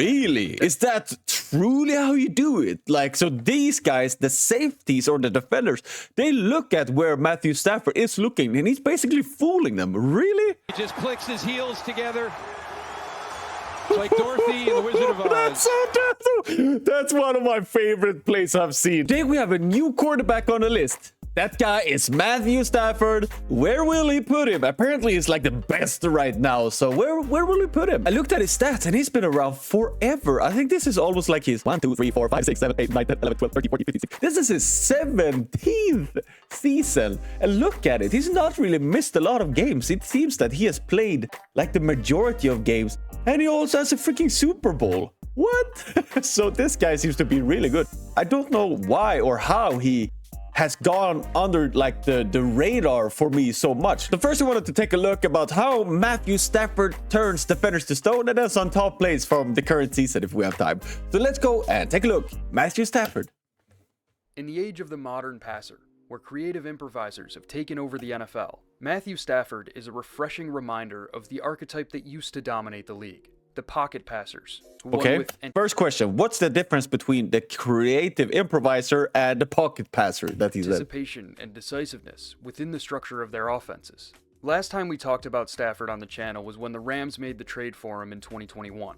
Really? Is that truly how you do it? Like, so these guys, the safeties or the defenders, they look at where Matthew Stafford is looking, and he's basically fooling them. Really? He just clicks his heels together. It's like Dorothy and the Wizard of Oz. That's so tough. That's one of my favorite plays I've seen. Today we have a new quarterback on the list. That guy is Matthew Stafford. Where will he put him? Apparently he's like the best right now. So where will he put him? I looked at his stats and he's been around forever. I think this is almost like his 1, 2, 3, 4, 5, 6, 7, 8, 9, 10, 11, 12, 13, 14, 15, 16. This is his 17th season. And look at it. He's not really missed a lot of games. It seems that he has played like the majority of games. And he also has a freaking Super Bowl. What? So this guy seems to be really good. I don't know why or how he has gone under like the radar for me so much. So first I wanted to take a look about how Matthew Stafford turns defenders to stone, and then some top plays from the current season if we have time. So let's go and take a look. Matthew Stafford. In the age of the modern passer, where creative improvisers have taken over the NFL, Matthew Stafford is a refreshing reminder of the archetype that used to dominate the league. The pocket passers. Okay, first question. What's the difference between the creative improviser and the pocket passer that he's anticipation and decisiveness within the structure of their offenses. Last time we talked about Stafford on the channel was when the Rams made the trade for him in 2021.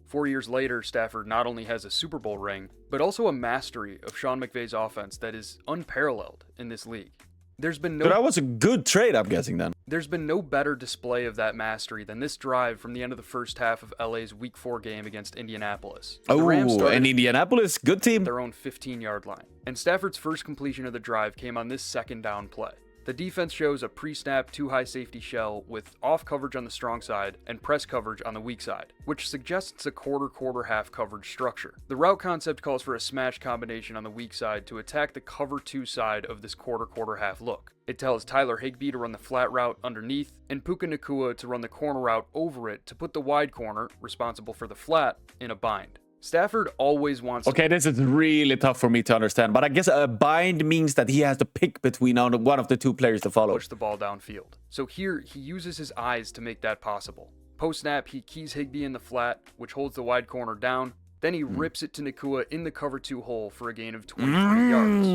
4 years later, Stafford not only has a Super Bowl ring, but also a mastery of Sean McVay's offense that is unparalleled in this league. There's been no. So that was a good trade, I'm guessing then. There's been no better display of that mastery than this drive from the end of the first half of LA's Week 4 game against Indianapolis. Oh, and Indianapolis, good team. Their own 15-yard line. And Stafford's first completion of the drive came on this second down play. The defense shows a pre-snap two-high safety shell with off coverage on the strong side and press coverage on the weak side, which suggests a quarter-half coverage structure. The route concept calls for a smash combination on the weak side to attack the cover 2 side of this quarter-half look. It tells Tyler Higbee to run the flat route underneath and Puka Nacua to run the corner route over it to put the wide corner, responsible for the flat, in a bind. Stafford always wants. Okay, this is really tough for me to understand, but I guess a bind means that he has to pick between one of the two players to follow. Push the ball downfield. So here, he uses his eyes to make that possible. Post-snap, he keys Higbee in the flat, which holds the wide corner down. Then he rips it to Nacua in the cover 2 hole for a gain of 23 yards.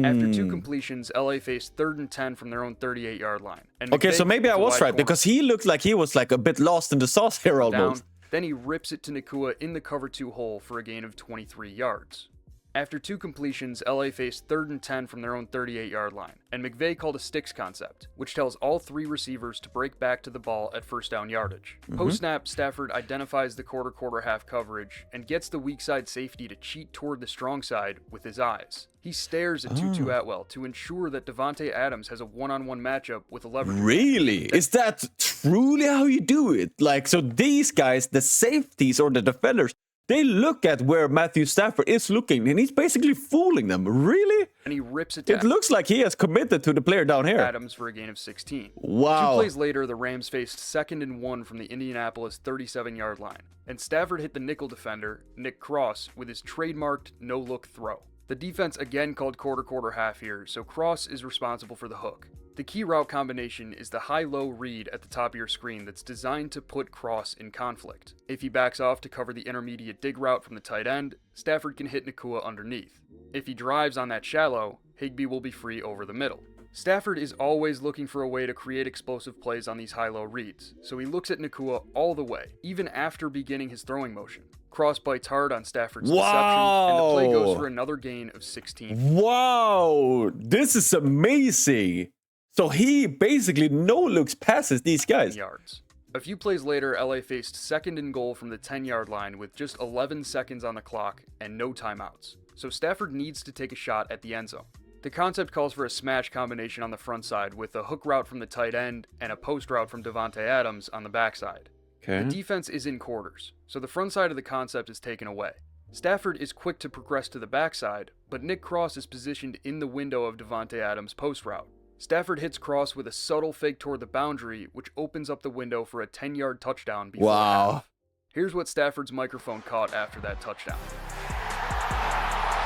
After 2 completions, LA faced 3rd and 10 from their own 38-yard line. And okay, so maybe I was right, because he looked like he was like a bit lost in the sauce here almost. Then he rips it to Nacua in the cover 2 hole for a gain of 23 yards. After 2 completions, LA faced 3rd and 10 from their own 38-yard line, and McVay called a sticks concept, which tells all 3 receivers to break back to the ball at first down yardage. Post-snap, Stafford identifies the quarter-half coverage and gets the weak side safety to cheat toward the strong side with his eyes. He stares at Tutu Atwell to ensure that Davante Adams has a one-on-one matchup with a leverage. Really? Is that truly how you do it? Like, so these guys, the safeties or the defenders, they look at where Matthew Stafford is looking, and he's basically fooling them. Really? And he rips it to It looks like he has committed to the player down here. Adams for a gain of 16. Wow. 2 plays later, the Rams faced 2nd and 1 from the Indianapolis 37-yard line, and Stafford hit the nickel defender, Nick Cross, with his trademarked no-look throw. The defense again called quarter-half here, so Cross is responsible for the hook. The key route combination is the high-low read at the top of your screen that's designed to put Cross in conflict. If he backs off to cover the intermediate dig route from the tight end, Stafford can hit Nacua underneath. If he drives on that shallow, Higbee will be free over the middle. Stafford is always looking for a way to create explosive plays on these high-low reads, so he looks at Nacua all the way, even after beginning his throwing motion. Cross bites hard on Stafford's deception, and the play goes for another gain of 16. Wow, this is amazing. So he basically no-looks passes these guys. Yards. A few plays later, LA faced 2nd and goal from the 10-yard line with just 11 seconds on the clock and no timeouts. So Stafford needs to take a shot at the end zone. The concept calls for a smash combination on the front side with a hook route from the tight end and a post route from Davante Adams on the backside. Okay. The defense is in quarters, so the front side of the concept is taken away. Stafford is quick to progress to the backside, but Nick Cross is positioned in the window of Davante Adams' post route. Stafford hits Cross with a subtle fake toward the boundary, which opens up the window for a 10-yard touchdown before half. Here's what Stafford's microphone caught after that touchdown.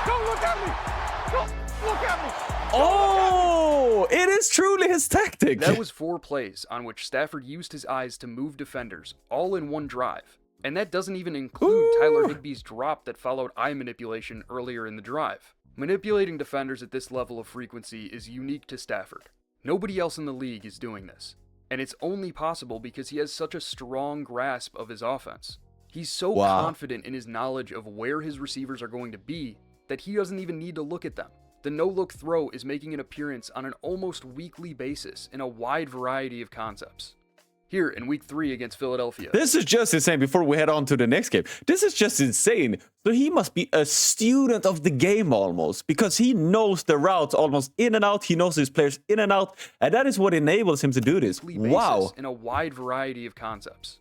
Don't look at me! Don't look at me! Oh, it is truly his tactic. That was 4 plays on which Stafford used his eyes to move defenders, all in one drive. And that doesn't even include Tyler Higbee's drop that followed eye manipulation earlier in the drive. Manipulating defenders at this level of frequency is unique to Stafford. Nobody else in the league is doing this. And it's only possible because he has such a strong grasp of his offense. He's so confident in his knowledge of where his receivers are going to be that he doesn't even need to look at them. The no-look throw is making an appearance on an almost weekly basis in a wide variety of concepts. Here in Week 3 against Philadelphia. This is just insane before we head on to the next game. This is just insane. So he must be a student of the game almost, because he knows the routes almost in and out. He knows his players in and out, and that is what enables him to do this. Wow. In a wide variety of concepts.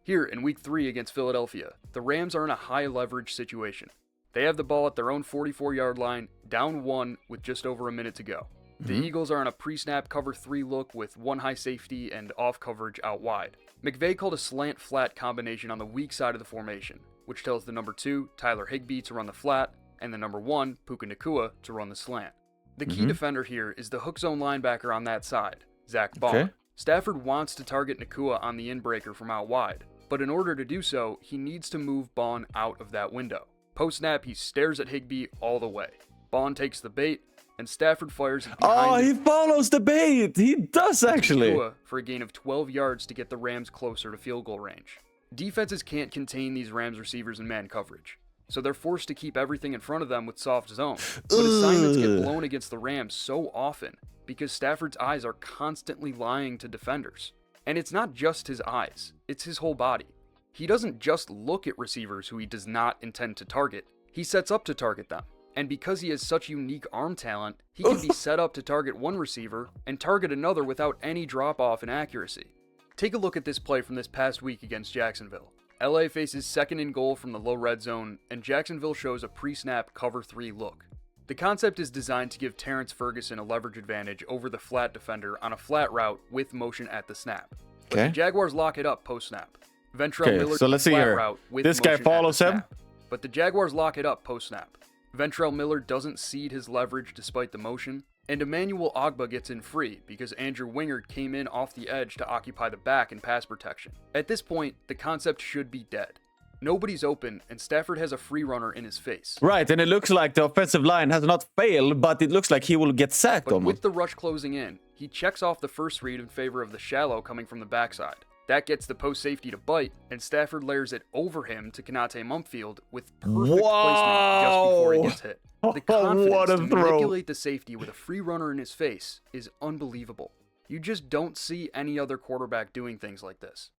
Here in Week 3 against Philadelphia, the Rams are in a high leverage situation. They have the ball at their own 44-yard line, down 1 with just over a minute to go. The Eagles are on a pre-snap cover 3 look with 1 high safety and off coverage out wide. McVay called a slant flat combination on the weak side of the formation, which tells the number 2, Tyler Higbee, to run the flat, and the number 1, Puka Nacua, to run the slant. The key defender here is the hook zone linebacker on that side, Zach Bond. Okay. Stafford wants to target Nacua on the inbreaker from out wide, but in order to do so, he needs to move Bond out of that window. Post-snap, he stares at Higbee all the way. Bond takes the bait, and Stafford fires it behind he follows the bait. He does actually. For a gain of 12 yards to get the Rams closer to field goal range. Defenses can't contain these Rams receivers in man coverage, so they're forced to keep everything in front of them with soft zone. But assignments get blown against the Rams so often because Stafford's eyes are constantly lying to defenders. And it's not just his eyes, it's his whole body. He doesn't just look at receivers who he does not intend to target, he sets up to target them. And because he has such unique arm talent, he can be set up to target one receiver and target another without any drop-off in accuracy. Take a look at this play from this past week against Jacksonville. LA faces 2nd and goal from the low red zone, and Jacksonville shows a pre-snap cover 3 look. The concept is designed to give Terrence Ferguson a leverage advantage over the flat defender on a flat route with motion at the snap. But the Jaguars lock it up post-snap. Ventrell Miller so let's see here. Route with this guy motion follows at the him. snap. But the Jaguars lock it up post-snap. Ventrell Miller doesn't cede his leverage despite the motion, and Emmanuel Ogbah gets in free because Andrew Wingard came in off the edge to occupy the back in pass protection. At this point, the concept should be dead. Nobody's open, and Stafford has a free runner in his face. Right, and it looks like the offensive line has not failed, but it looks like he will get sacked But on with the rush closing in, he checks off the first read in favor of the shallow coming from the backside. That gets the post safety to bite, and Stafford layers it over him to Konate Mumpfield with perfect placement just before he gets hit. The confidence to manipulate the safety with a free runner in his face is unbelievable. You just don't see any other quarterback doing things like this.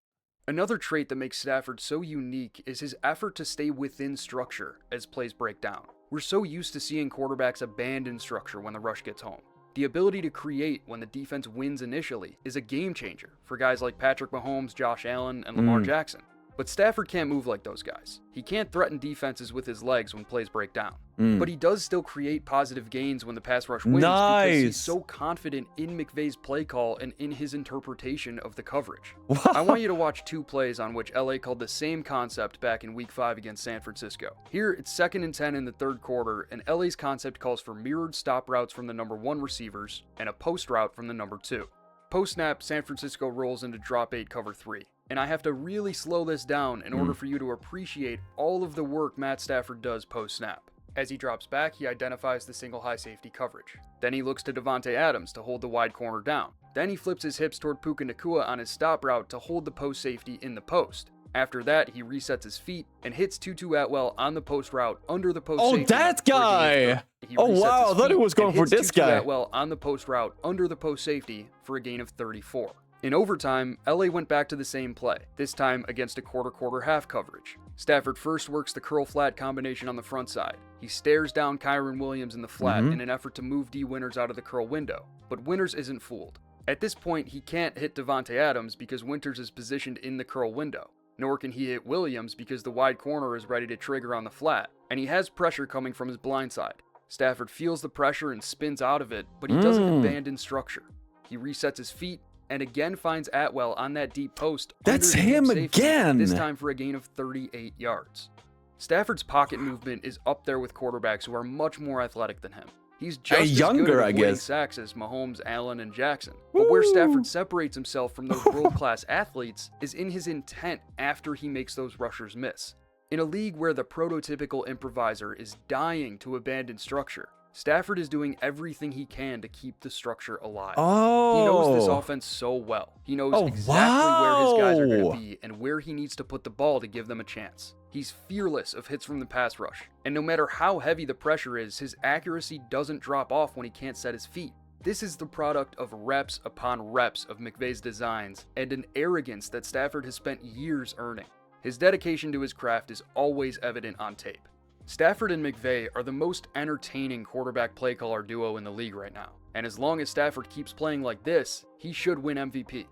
Another trait that makes Stafford so unique is his effort to stay within structure as plays break down. We're so used to seeing quarterbacks abandon structure when the rush gets home. The ability to create when the defense wins initially is a game changer for guys like Patrick Mahomes, Josh Allen, and Lamar Jackson. But Stafford can't move like those guys. He can't threaten defenses with his legs when plays break down. But he does still create positive gains when the pass rush wins because he's so confident in McVay's play call and in his interpretation of the coverage. I want you to watch 2 plays on which LA called the same concept back in Week 5 against San Francisco. Here, it's 2nd and 10 in the 3rd quarter, and LA's concept calls for mirrored stop routes from the number 1 receivers and a post route from the number 2. Post-snap, San Francisco rolls into drop 8 cover 3. And I have to really slow this down in order for you to appreciate all of the work Matt Stafford does post-snap. As he drops back, he identifies the single high safety coverage. Then he looks to Davante Adams to hold the wide corner down. Then he flips his hips toward Puka Nacua on his stop route to hold the post safety in the post. After that, he resets his feet and hits Tutu Atwell on the post route under the post safety. Oh, that guy! Oh, wow, I thought he was going for this guy. Atwell on the post route under the post safety for a gain of 34. In overtime, LA went back to the same play, this time against a quarter-half coverage. Stafford first works the curl-flat combination on the front side. He stares down Kyren Williams in the flat in an effort to move D. Winters out of the curl window, but Winters isn't fooled. At this point, he can't hit Davante Adams because Winters is positioned in the curl window, nor can he hit Williams because the wide corner is ready to trigger on the flat, and he has pressure coming from his blind side. Stafford feels the pressure and spins out of it, but he doesn't abandon structure. He resets his feet, and again finds Atwell on that deep post. That's him again! This time for a gain of 38 yards. Stafford's pocket movement is up there with quarterbacks who are much more athletic than him. He's just as younger, good at I avoiding guess. sacks as Mahomes, Allen, and Jackson. But where Stafford separates himself from those world-class athletes is in his intent after he makes those rushers miss. In a league where the prototypical improviser is dying to abandon structure, Stafford is doing everything he can to keep the structure alive. Oh. He knows this offense so well. He knows exactly where his guys are going to be and where he needs to put the ball to give them a chance. He's fearless of hits from the pass rush, and no matter how heavy the pressure is, his accuracy doesn't drop off when he can't set his feet. This is the product of reps upon reps of McVay's designs and an arrogance that Stafford has spent years earning. His dedication to his craft is always evident on tape. Stafford and McVay are the most entertaining quarterback play caller duo in the league right now, and as long as Stafford keeps playing like this, he should win MVP.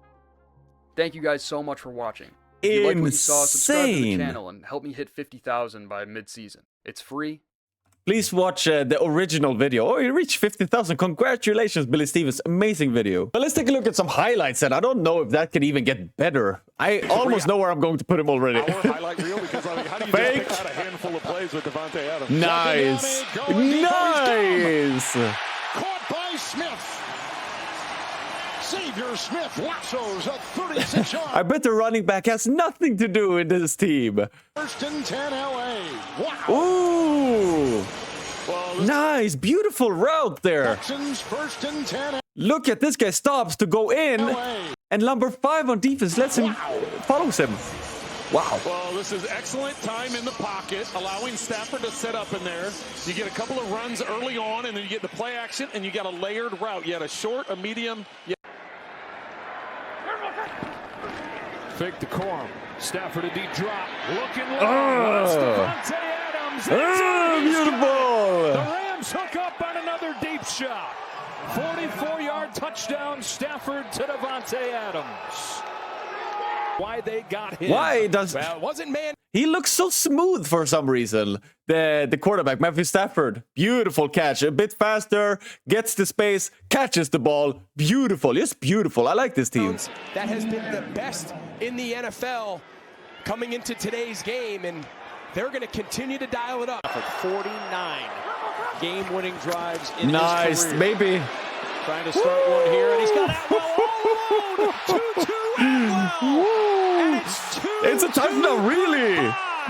Thank you guys so much for watching. If you like what you saw, subscribe to the channel and help me hit 50,000 by mid-season. It's free. Please watch the original video. Oh, he reached 50,000. Congratulations, Billy Stevens. Amazing video. But let's take a look at some highlights, and I don't know if that could even get better. I almost know where I'm going to put him already. Our highlight reel, because I mean, how do you just pick out a handful of plays with Davante Adams? Nice. Nice. Caught by Smith. Xavier Smith lassos a 36-yard. I bet the running back has nothing to do with this team. First and 10 LA. Wow. Ooh. Well, Nice. Beautiful route there. Texans first and 10 Look at this guy stops to go in, LA. and number 5 on defense lets him, follows him. Wow. Well, this is excellent time in the pocket, allowing Stafford to set up in there. You get a couple of runs early on, and then you get the play action, and you got a layered route. You had a short, a medium. Fake the Corum. Stafford a deep drop. Looking long. That's Davante Adams. Beautiful. The Rams hook up on another deep shot. 44-yard touchdown, Stafford to Davante Adams. Why they got him? Why does... Well, it wasn't man. He looks so smooth for some reason. The quarterback, Matthew Stafford. Beautiful catch. A bit faster. Gets the space. Catches the ball. Beautiful. Just beautiful. I like this team. That has been the best in the NFL coming into today's game, and they're going to continue to dial it up. 49 game-winning drives in Nice. his career. Maybe. Trying to start one here, and he's got Atwell all alone. 2-2 Atwell. And It's a touchdown, really.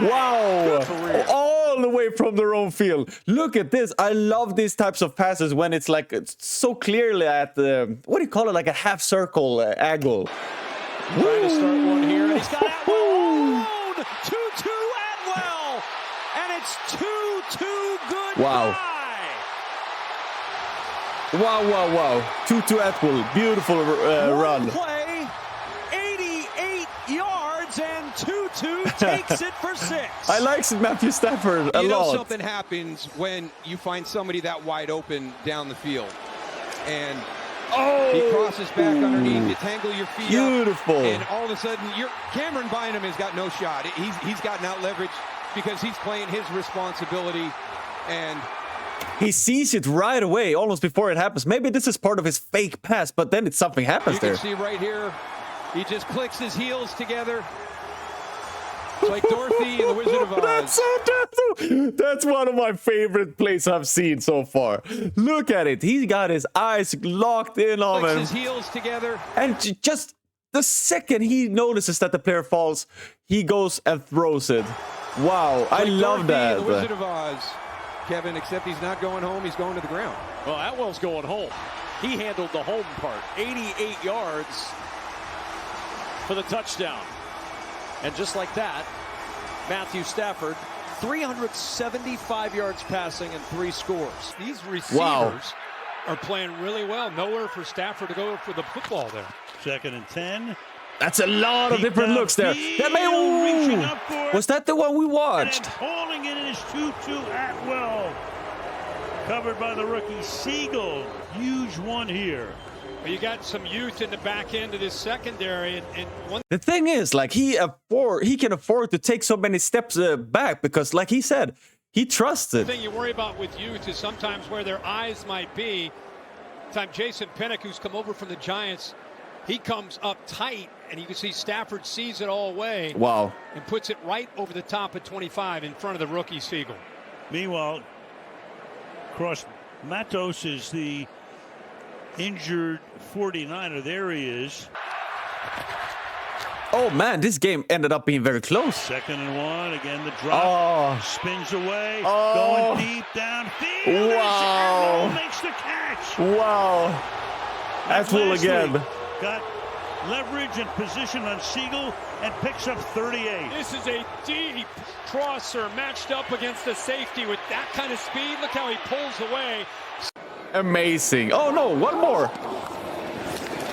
Wow. All the way from their own field. Look at this. I love these types of passes when it's like it's so clearly at the, what do you call it, like a half circle angle. Trying to start one here, and he's got Atwell all alone. 2-2 Atwell. And it's 2-2 good. Wow. Wow. 2-2 Atwell. Beautiful run. Play, 88 yards, and 2-2 takes it for 6. I like Matthew Stafford a You know lot. something happens when you find somebody that wide open down the field. And he crosses back underneath, you tangle your feet Beautiful. up, and all of a sudden, Cameron Bynum has got no shot. He's gotten out leverage because he's playing his responsibility, and He sees it right away, almost before it happens. Maybe this is part of his fake pass, but then something happens you there. can see right here, he just clicks his heels together. It's like Dorothy and the Wizard of Oz. That's one of my favorite plays I've seen so far. Look at it. He got his eyes locked in on Clicks him. his heels together. And just the second he notices that the player falls, he goes and throws it. Wow, I Like love Dorothy and the Wizard that. of Oz, Kevin, except he's not going home, he's going to the ground. Well, Atwell's going home. He handled the home part. 88 yards for the touchdown. And just like that, Matthew Stafford, 375 yards passing and 3 scores. These receivers Wow. are playing really well. Nowhere for Stafford to go for the football there. 2nd and 10. That's a lot of different looks there. That Reaching may, up for it. was that the one we And watched? hauling it is 2-2 Atwell. Covered by the rookie Siegel. Huge one here. But you got some youth in the back end of this secondary, and one The thing is, like, he can afford to take so many steps back because, like he said, he trusts it. thing you worry about with youth is sometimes where their eyes might be. Time Jason Pinnock, who's come over from the Giants, he comes up tight, and you can see Stafford sees it all away. Wow. And puts it right over the top at 25 in front of the rookie Siegel. Meanwhile, cross Matos is the injured 49er. There he is. Oh man, this game ended up being very close. 2nd and 1. Again, the drop. Spins away. Going deep downfield. Wow. Makes the catch. Wow. That's full again. Got leverage and position on Siegel and picks up 38. This is a deep crosser matched up against the safety with that kind of speed. Look how he pulls away. Amazing. Oh no, one more.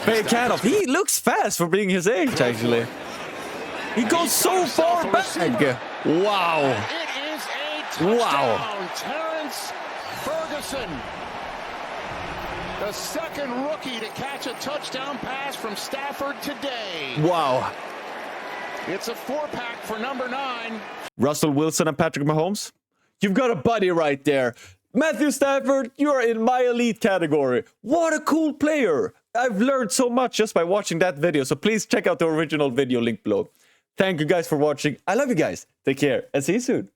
Bekanoff, he looks fast for being his age, actually. He goes so far back. Wow. It is a touchdown. Wow. Terrence Ferguson, the 2nd rookie to catch a touchdown pass from Stafford today. Wow. It's a 4-pack for number 9. Russell Wilson and Patrick Mahomes. You've got a buddy right there. Matthew Stafford, you're in my elite category. What a cool player. I've learned so much just by watching that video, so please check out the original video link below. Thank you guys for watching. I love you guys. Take care and see you soon.